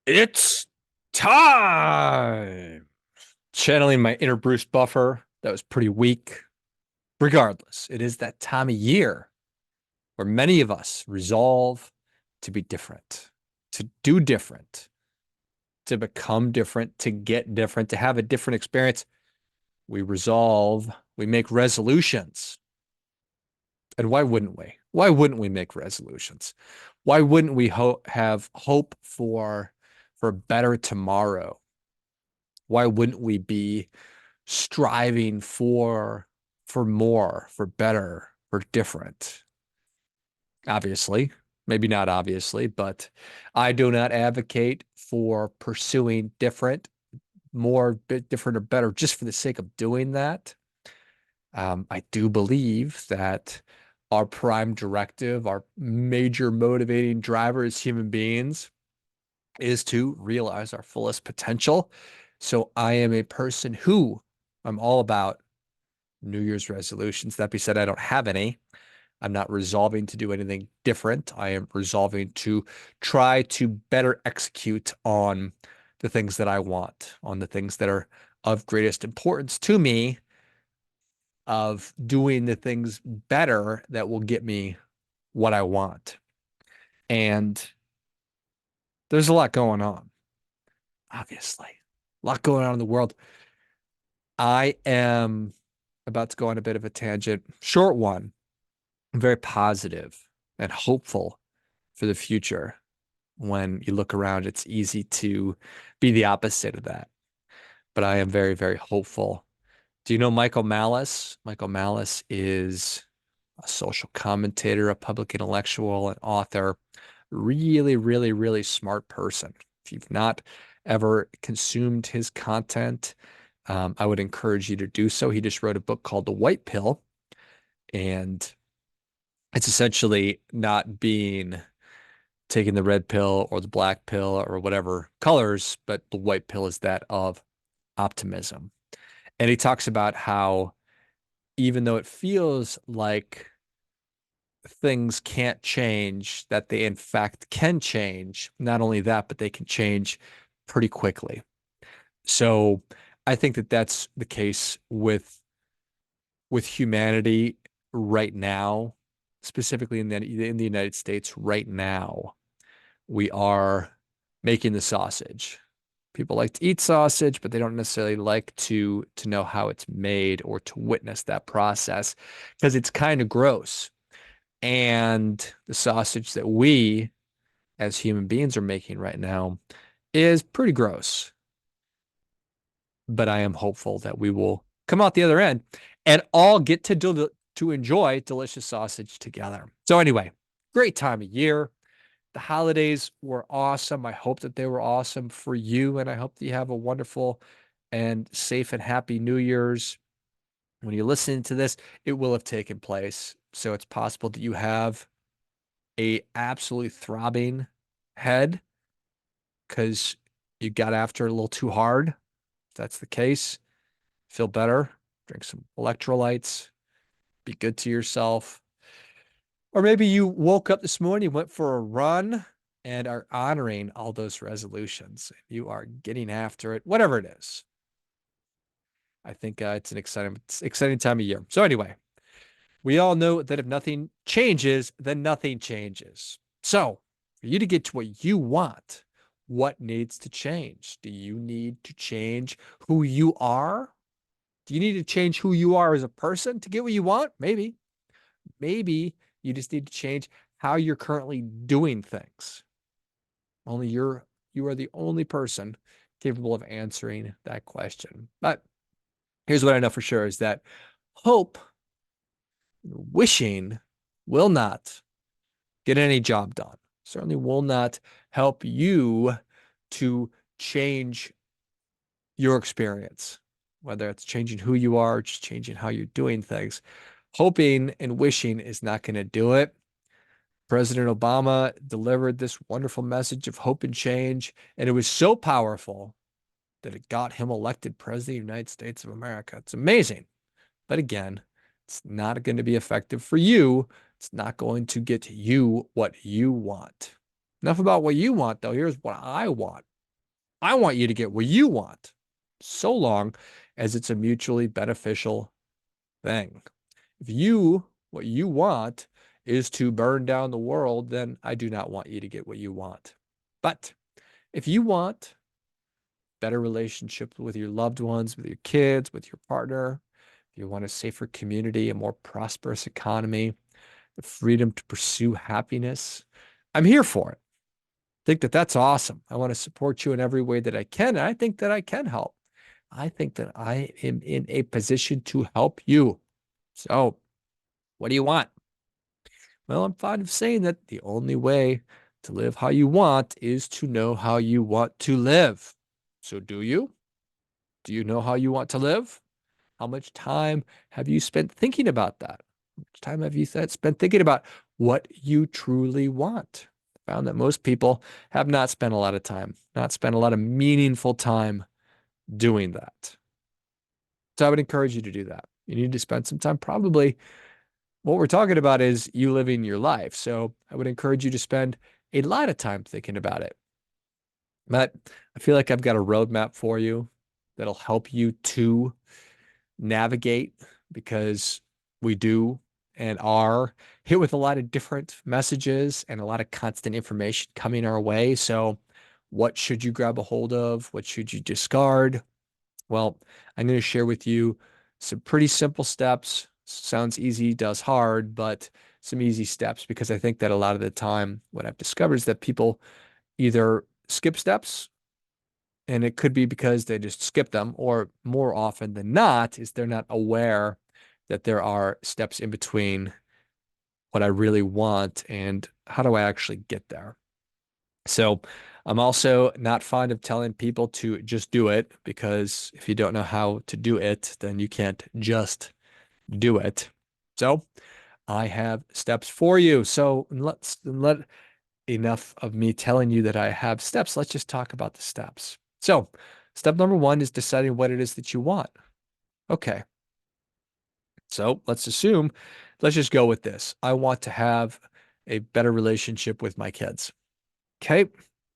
It's time. Channeling my inner Bruce Buffer. That was pretty weak. Regardless, it is that time of year where many of us resolve to be different, to do different, to become different, to get different, to have a different experience. We resolve, we make resolutions. And why wouldn't we? Why wouldn't we make resolutions? Why wouldn't we have hope for a better tomorrow? Why wouldn't we be striving for more, for better, for different? Obviously, maybe not obviously, but I do not advocate for pursuing different, more, bit different or better just for the sake of doing that. I do believe that our prime directive, our major motivating driver as human beings is to realize our fullest potential. So I am a person who I'm all about New Year's resolutions. That being said, I don't have any. I'm not resolving to do anything different. I am resolving to try to better execute on the things that I want, on the things that are of greatest importance to me, of doing the things better that will get me what I want. And there's a lot going on, obviously. A lot going on in the world. I am about to go on a bit of a tangent, short one. I'm very positive and hopeful for the future. When you look around, it's easy to be the opposite of that. But I am very, very hopeful. Do you know Michael Malice? Michael Malice is a social commentator, a public intellectual, an author, really, really, really smart person. If you've not ever consumed his content, I would encourage you to do so. He just wrote a book called The White Pill, and it's essentially not being taking the red pill or the black pill or whatever colors, but the white pill is that of optimism. And he talks about how even though it feels like things can't change, that they in fact can change. Not only that, but they can change pretty quickly. So I think that that's the case with humanity right now, specifically in the United States right now. We are making the sausage. People like to eat sausage, but they don't necessarily like to know how it's made or to witness that process because it's kind of gross. And the sausage that we as human beings are making right now is pretty gross. But I am hopeful that we will come out the other end and all get to enjoy delicious sausage together. So anyway, great time of year. The holidays were awesome. I hope that they were awesome for you, and I hope that you have a wonderful and safe and happy New Year's. When you listen to this, it will have taken place. So it's possible that you have a absolutely throbbing head because you got after it a little too hard. If that's the case, feel better, drink some electrolytes, be good to yourself. Or maybe you woke up this morning, went for a run, and are honoring all those resolutions. You are getting after it, whatever it is. I think it's an exciting time of year. So anyway, we all know that if nothing changes, then nothing changes. So for you to get to what you want, what needs to change? Do you need to change who you are? Do you need to change who you are as a person to get what you want? Maybe. Maybe you just need to change how you're currently doing things. Only you are the only person capable of answering that question. But here's what I know for sure is that hope, wishing will not get any job done. Certainly will not help you to change your experience, whether it's changing who you are, just changing how you're doing things. Hoping and wishing is not going to do it. President Obama delivered this wonderful message of hope and change, and it was so powerful that it got him elected president of the United States of America. It's amazing. But again, it's not going to be effective for you. It's not going to get you what you want. Enough about what you want, though. Here's what I want. I want you to get what you want, so long as it's a mutually beneficial thing. If what you want is to burn down the world, then I do not want you to get what you want. But if you want better relationships with your loved ones, with your kids, with your partner, if you want a safer community, a more prosperous economy, the freedom to pursue happiness, I'm here for it. I think that that's awesome. I want to support you in every way that I can. And I think that I can help. I think that I am in a position to help you. So, what do you want? Well, I'm fond of saying that the only way to live how you want is to know how you want to live. So, do you? Do you know how you want to live? How much time have you spent thinking about that? How much time have you spent thinking about what you truly want? I found that most people have not spent a lot of time, not spent a lot of meaningful time doing that. So I would encourage you to do that. You need to spend some time. Probably what we're talking about is you living your life. So I would encourage you to spend a lot of time thinking about it. But I feel like I've got a roadmap for you that'll help you to navigate, because we do and are hit with a lot of different messages and a lot of constant information coming our way. So, what should you grab a hold of? What should you discard? Well, I'm going to share with you some pretty simple steps. Sounds easy, does hard, but some easy steps, because I think that a lot of the time, what I've discovered is that people either skip steps, and it could be because they just skip them, or more often than not, is they're not aware that there are steps in between what I really want and how do I actually get there. So I'm also not fond of telling people to just do it, because if you don't know how to do it, then you can't just do it. So I have steps for you. So let enough of me telling you that I have steps. Let's just talk about the steps. So, step number one is deciding what it is that you want. Okay. So, let's just go with this. I want to have a better relationship with my kids. Okay.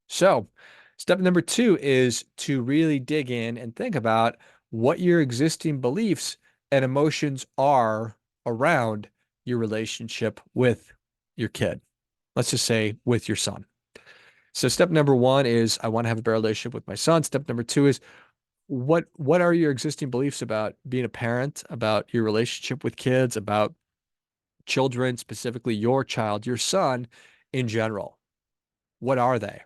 So, step number two is to really dig in and think about what your existing beliefs and emotions are around your relationship with your kid. Let's just say with your son. So step number one is I want to have a better relationship with my son. Step number two is what are your existing beliefs about being a parent, about your relationship with kids, about children, specifically your child, your son in general? What are they?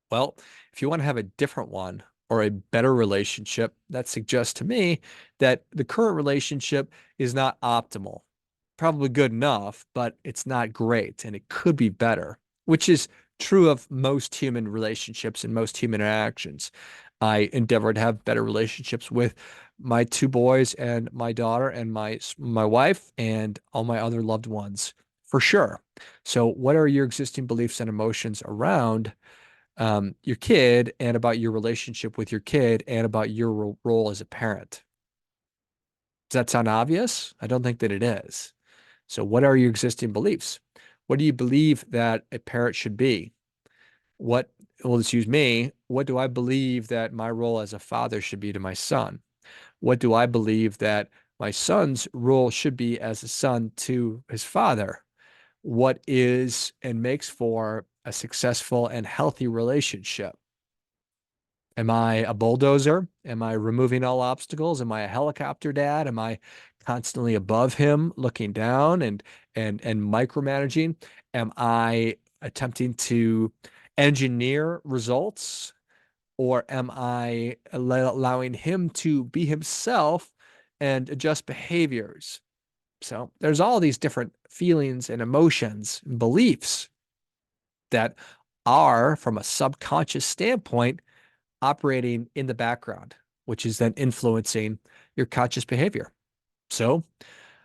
Well, if you want to have a different one or a better relationship, that suggests to me that the current relationship is not optimal. Probably good enough, but it's not great and it could be better, which is true of most human relationships and most human interactions. I endeavor to have better relationships with my two boys and my daughter and my wife and all my other loved ones, for sure. So, what are your existing beliefs and emotions around your kid, and about your relationship with your kid, and about your role as a parent? Does that sound obvious? I don't think that it is. So, what are your existing beliefs? What do you believe that a parent should be? What, well, let's use me. What do I believe that my role as a father should be to my son? What do I believe that my son's role should be as a son to his father? What is and makes for a successful and healthy relationship? Am I a bulldozer? Am I removing all obstacles? Am I a helicopter dad? Am I constantly above him, looking down and micromanaging? Am I attempting to engineer results, or am I allowing him to be himself and adjust behaviors? So there's all these different feelings and emotions and beliefs that are, from a subconscious standpoint, operating in the background, which is then influencing your conscious behavior. So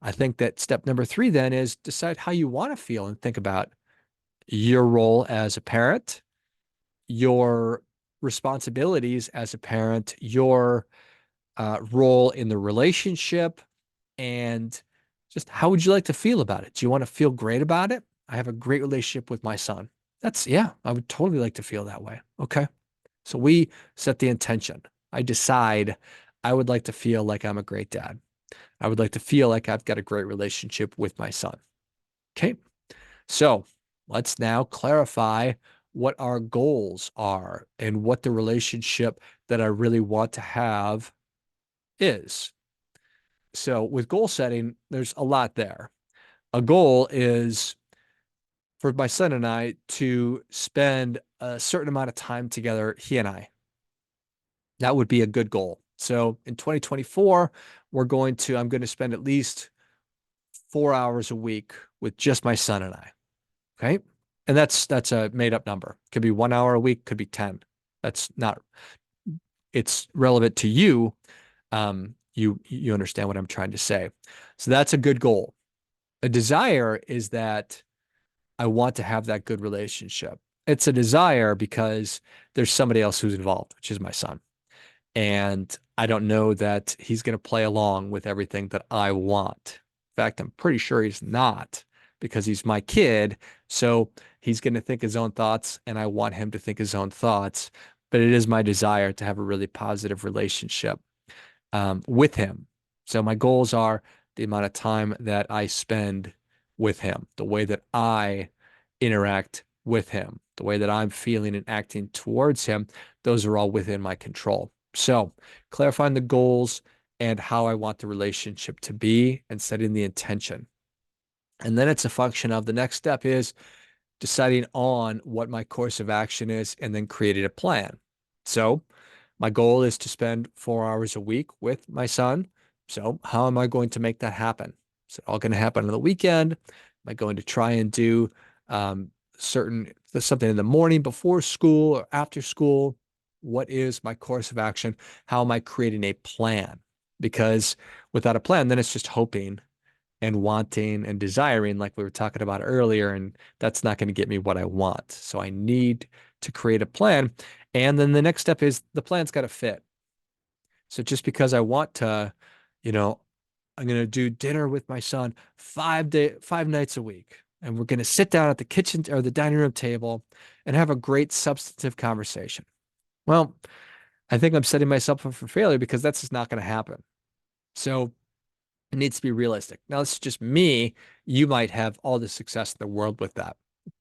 I think that step number three then is decide how you want to feel and think about your role as a parent, your responsibilities as a parent, your role in the relationship, and just how would you like to feel about it? Do you want to feel great about it? I have a great relationship with my son. Yeah, I would totally like to feel that way. Okay. So we set the intention. I decide I would like to feel like I'm a great dad. I would like to feel like I've got a great relationship with my son. Okay. So let's now clarify what our goals are and what the relationship that I really want to have is. So with goal setting, there's a lot there. A goal is for my son and I to spend a certain amount of time together, he and I. That would be a good goal. So in 2024, I'm going to spend at least 4 hours a week with just my son and I. Okay. And that's a made up number. Could be 1 hour a week, could be 10. That's not, it's relevant to you. You understand what I'm trying to say. So that's a good goal. A desire is that I want to have that good relationship. It's a desire because there's somebody else who's involved, which is my son. And I don't know that he's going to play along with everything that I want. In fact, I'm pretty sure he's not because he's my kid. So he's going to think his own thoughts, and I want him to think his own thoughts. But it is my desire to have a really positive relationship with him. So my goals are the amount of time that I spend with him, the way that I interact with him, the way that I'm feeling and acting towards him. Those are all within my control. So clarifying the goals and how I want the relationship to be and setting the intention. And then it's a function of the next step is deciding on what my course of action is and then creating a plan. So my goal is to spend 4 hours a week with my son. So how am I going to make that happen? Is it all going to happen on the weekend? Am I going to try and do something in the morning before school or after school? What is my course of action? How am I creating a plan? Because without a plan, then it's just hoping and wanting and desiring, like we were talking about earlier, and that's not going to get me what I want. So I need to create a plan. And then the next step is the plan's got to fit. So just because I want to, you know, I'm going to do dinner with my son 5 nights a week, and we're going to sit down at the kitchen or the dining room table and have a great substantive conversation. Well, I think I'm setting myself up for failure because that's just not going to happen. So it needs to be realistic. Now, this is just me. You might have all the success in the world with that.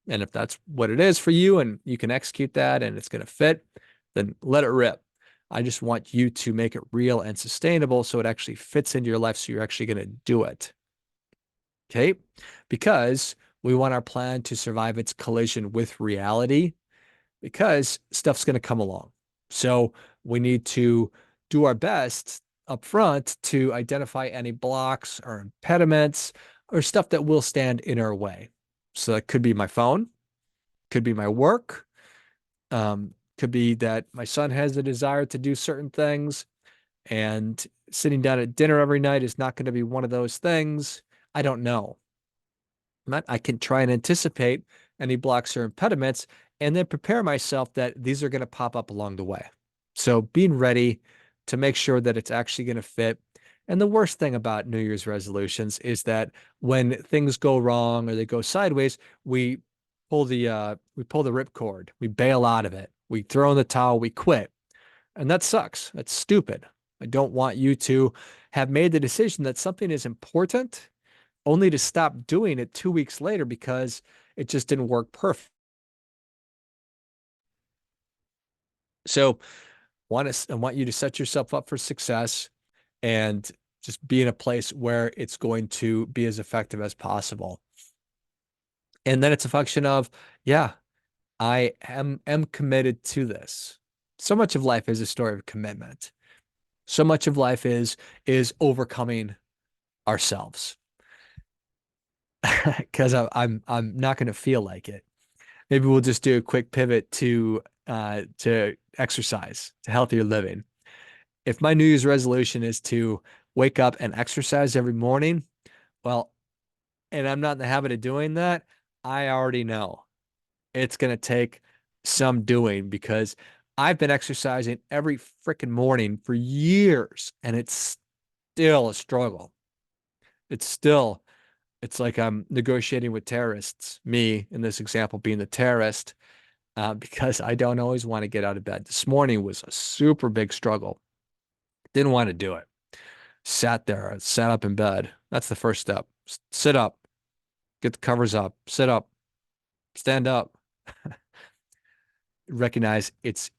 And if that's what it is for you and you can execute that and it's going to fit, then let it rip. I just want you to make it real and sustainable so it actually fits into your life so you're actually going to do it. Okay? Because we want our plan to survive its collision with reality because stuff's going to come along. So we need to do our best up front to identify any blocks or impediments or stuff that will stand in our way. So that could be my phone, could be my work, could be that my son has a desire to do certain things, and sitting down at dinner every night is not going to be one of those things. I don't know. I can try and anticipate any blocks or impediments and then prepare myself that these are going to pop up along the way. So being ready to make sure that it's actually going to fit. And the worst thing about New Year's resolutions is that when things go wrong or they go sideways, we pull the ripcord, we bail out of it, we throw in the towel, we quit. And that sucks. That's stupid. I don't want you to have made the decision that something is important only to stop doing it 2 weeks later because it just didn't work perfect. So I want you to set yourself up for success and just be in a place where it's going to be as effective as possible. And then it's a function of, yeah, I am committed to this. So much of life is a story of commitment. So much of life is overcoming ourselves. Because I'm not going to feel like it. Maybe we'll just do a quick pivot to exercise, to healthier living. If my New Year's resolution is to wake up and exercise every morning, well, and I'm not in the habit of doing that, I already know it's going to take some doing because I've been exercising every freaking morning for years and it's still a struggle. It's still, it's like I'm negotiating with terrorists, me in this example being the terrorist. because I don't always want to get out of bed. This morning was a super big struggle. Didn't want to do it. Sat there, sat up in bed. That's the first step. Sit up, get the covers up, sit up, stand up. Recognize it's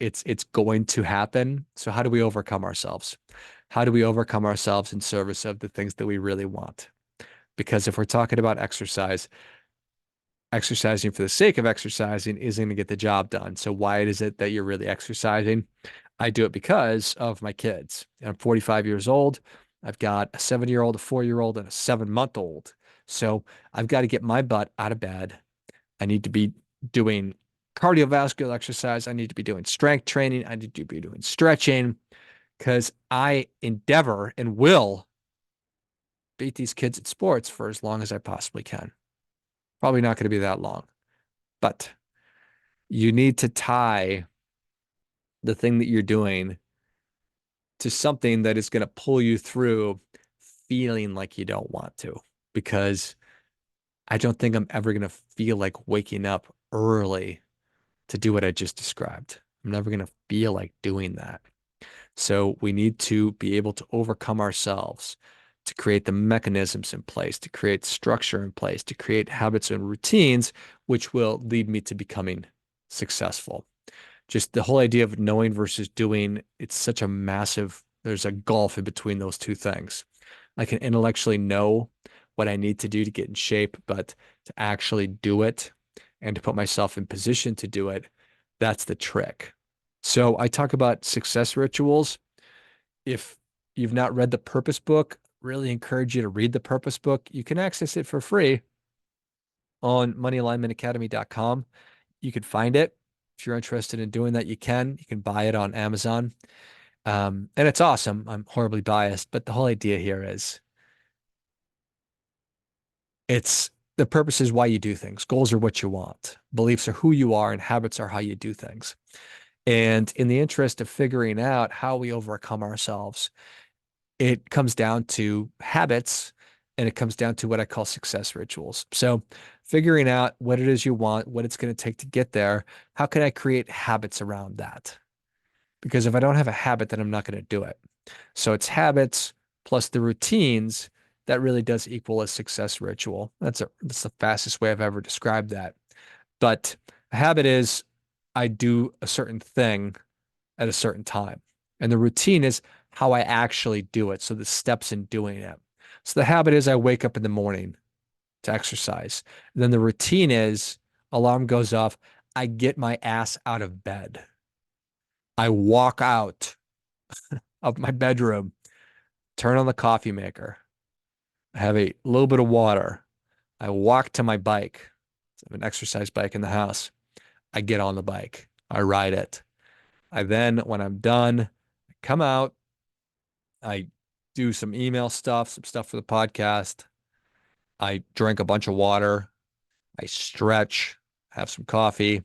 going to happen. So how do we overcome ourselves? How do we overcome ourselves in service of the things that we really want? Because if we're talking about exercise, exercising for the sake of exercising isn't going to get the job done. So why is it that you're really exercising? I do it because of my kids. I'm 45 years old. I've got a 7-year-old, a 4-year-old, and a 7-month-old. So I've got to get my butt out of bed. I need to be doing cardiovascular exercise. I need to be doing strength training. I need to be doing stretching because I endeavor and will beat these kids at sports for as long as I possibly can. Probably not going to be that long, but you need to tie the thing that you're doing to something that is going to pull you through feeling like you don't want to, because I don't think I'm ever going to feel like waking up early to do what I just described. I'm never going to feel like doing that. So we need to be able to overcome ourselves, to create the mechanisms in place, to create structure in place, to create habits and routines, which will lead me to becoming successful. Just the whole idea of knowing versus doing, it's such a massive, there's a gulf in between those two things. I can intellectually know what I need to do to get in shape, but to actually do it and to put myself in position to do it, that's the trick. So I talk about success rituals. If you've not read the Purpose Book, really encourage you to read the Purpose Book. You can access it for free on moneyalignmentacademy.com. You can find it. If you're interested in doing that, you can. You can buy it on Amazon. And it's awesome. I'm horribly biased, but the whole idea here is it's the purpose is why you do things. Goals are what you want. Beliefs are who you are, and habits are how you do things. And in the interest of figuring out how we overcome ourselves, it comes down to habits and it comes down to what I call success rituals. So figuring out what it is you want, what it's going to take to get there, how can I create habits around that? Because if I don't have a habit, then I'm not going to do it. So it's habits plus the routines that really does equal a success ritual. That's the fastest way I've ever described that. But a habit is I do a certain thing at a certain time. And the routine is how I actually do it. So the steps in doing it. So the habit is I wake up in the morning to exercise. And then the routine is alarm goes off. I get my ass out of bed. I walk out of my bedroom, turn on the coffee maker. I have a little bit of water. I walk to my bike. I have an exercise bike in the house. I get on the bike. I ride it. I then, when I'm done, I come out. I do some email stuff, some stuff for the podcast. I drink a bunch of water. I stretch, have some coffee,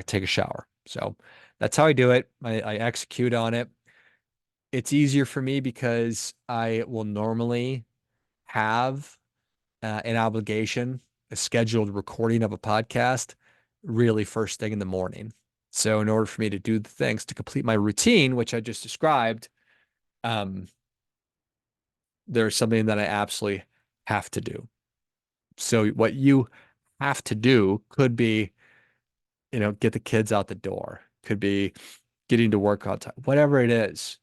take a shower. So that's how I do it. I execute on it. It's easier for me because I will normally have an obligation, a scheduled recording of a podcast really first thing in the morning. So in order for me to do the things to complete my routine, which I just described, um, there's something that I absolutely have to do. So what you have to do could be, get the kids out the door, could be getting to work on time, whatever it is,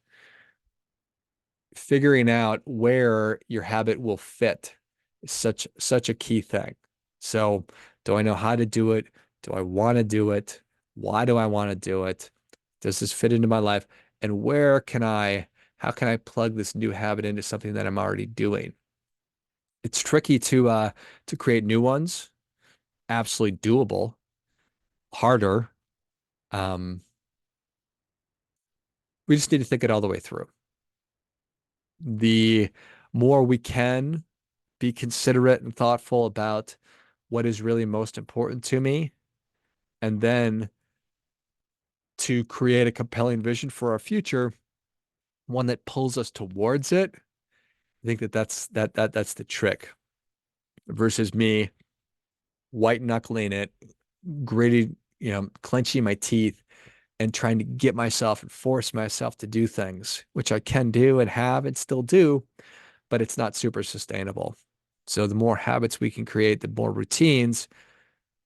figuring out where your habit will fit is such a key thing. So do I know how to do it? Do I want to do it? Why do I want to do it? Does this fit into my life? And how can I plug this new habit into something that I'm already doing? It's tricky to create new ones. Absolutely doable. Harder. Um, we just need to think it all the way through. The more we can be considerate and thoughtful about what is really most important to me, and then to create a compelling vision for our future, one that pulls us towards it. I think that's the trick versus me white knuckling it, gritty, clenching my teeth and trying to get myself and force myself to do things, which I can do and have and still do, but it's not super sustainable. So the more habits we can create, the more routines,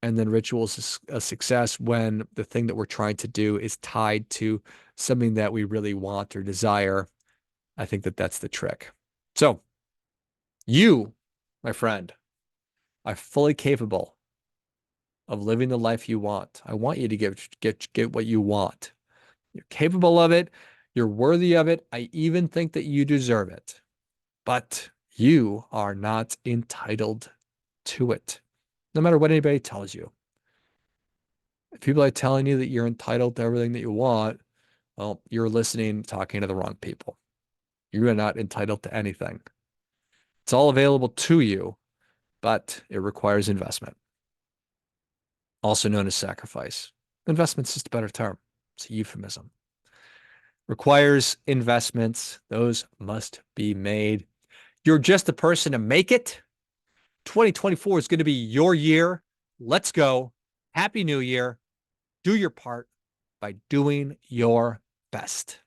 and then rituals is a success when the thing that we're trying to do is tied to something that we really want or desire. I think that that's the trick. So you, my friend, are fully capable of living the life you want. I want you to get what you want. You're capable of it. You're worthy of it. I even think that you deserve it. But you are not entitled to it, no matter what anybody tells you. If people are telling you that you're entitled to everything that you want, well, you're listening, talking to the wrong people. You are not entitled to anything. It's all available to you, but it requires investment, also known as sacrifice. Investment's just a better term. It's a euphemism. Requires investments. Those must be made. You're just the person to make it. 2024 is going to be your year. Let's go. Happy New Year. Do your part by doing your best.